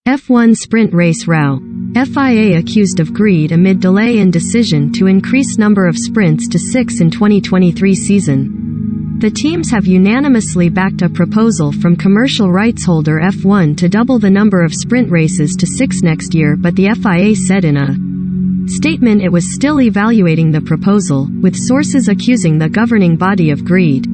F1 sprint race row. FIA accused of greed amid delay in decision to increase number of sprints to 6 in 2023 season. The teams have unanimously backed a proposal from commercial rights holder F1 to double the number of sprint races to 6 next year, but the FIA said in a statement it was still evaluating the proposal, with sources accusing the governing body of greed.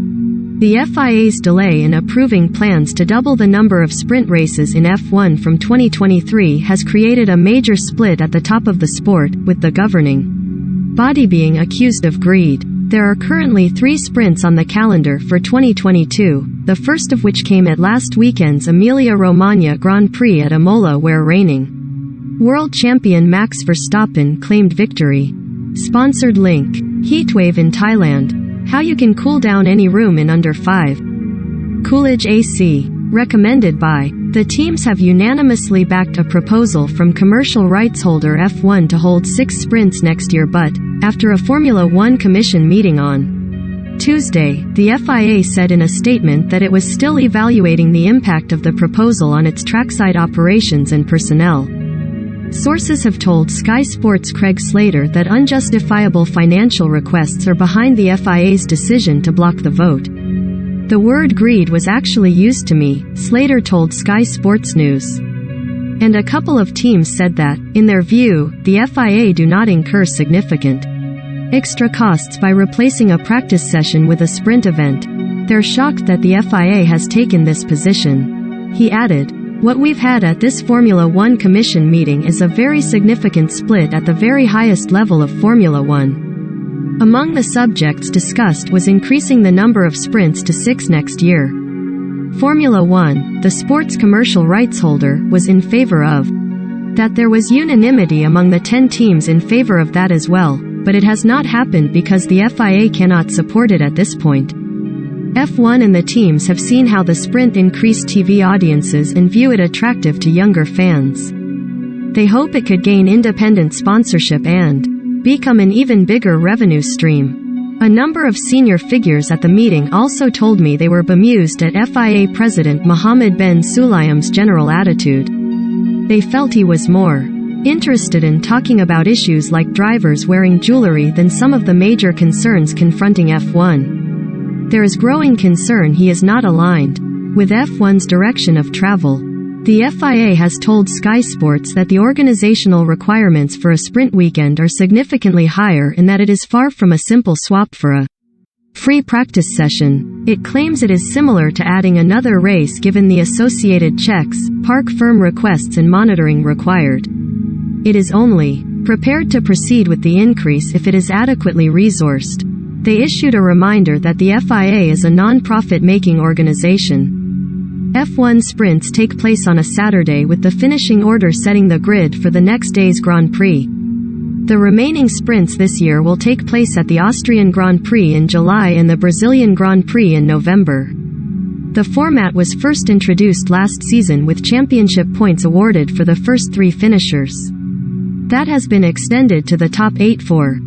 The FIA's delay in approving plans to double the number of sprint races in F1 from 2023 has created a major split at the top of the sport, with the governing body being accused of greed. There are currently 3 sprints on the calendar for 2022, the first of which came at last weekend's Emilia-Romagna Grand Prix at Imola, where reigning world champion Max Verstappen claimed victory. Sponsored link. Heatwave in Thailand. How you can cool down any room in under 5. Coolidge AC. Recommended by. The teams have unanimously backed a proposal from commercial rights holder F1 to hold 6 sprints next year, but, after a Formula One Commission meeting on Tuesday, the FIA said in a statement that it was still evaluating the impact of the proposal on its trackside operations and personnel. Sources have told Sky Sports' Craig Slater that unjustifiable financial requests are behind the FIA's decision to block the vote. The word greed was actually used to me, Slater told Sky Sports News. And a couple of teams said that, in their view, the FIA do not incur significant extra costs by replacing a practice session with a sprint event. They're shocked that the FIA has taken this position. He added, "What we've had at this Formula One Commission meeting is a very significant split at the very highest level of Formula One." Among the subjects discussed was increasing the number of sprints to 6 next year. Formula One, the sport's commercial rights holder, was in favor of that. There was unanimity among the 10 teams in favor of that as well, but it has not happened because the FIA cannot support it at this point. F1 and the teams have seen how the sprint increased TV audiences and view it attractive to younger fans. They hope it could gain independent sponsorship and become an even bigger revenue stream. A number of senior figures at the meeting also told me they were bemused at FIA President Mohammed bin Sulayem's general attitude. They felt he was more interested in talking about issues like drivers wearing jewelry than some of the major concerns confronting F1. There is growing concern he is not aligned with F1's direction of travel. The FIA has told Sky Sports that the organizational requirements for a sprint weekend are significantly higher and that it is far from a simple swap for a free practice session. It claims it is similar to adding another race given the associated checks, park firm requests and monitoring required. It is only prepared to proceed with the increase if it is adequately resourced. They issued a reminder that the FIA is a non-profit making organization. F1 sprints take place on a Saturday, with the finishing order setting the grid for the next day's Grand Prix. The remaining sprints this year will take place at the Austrian Grand Prix in July and the Brazilian Grand Prix in November. The format was first introduced last season with championship points awarded for the first 3 finishers. That has been extended to the top 8 for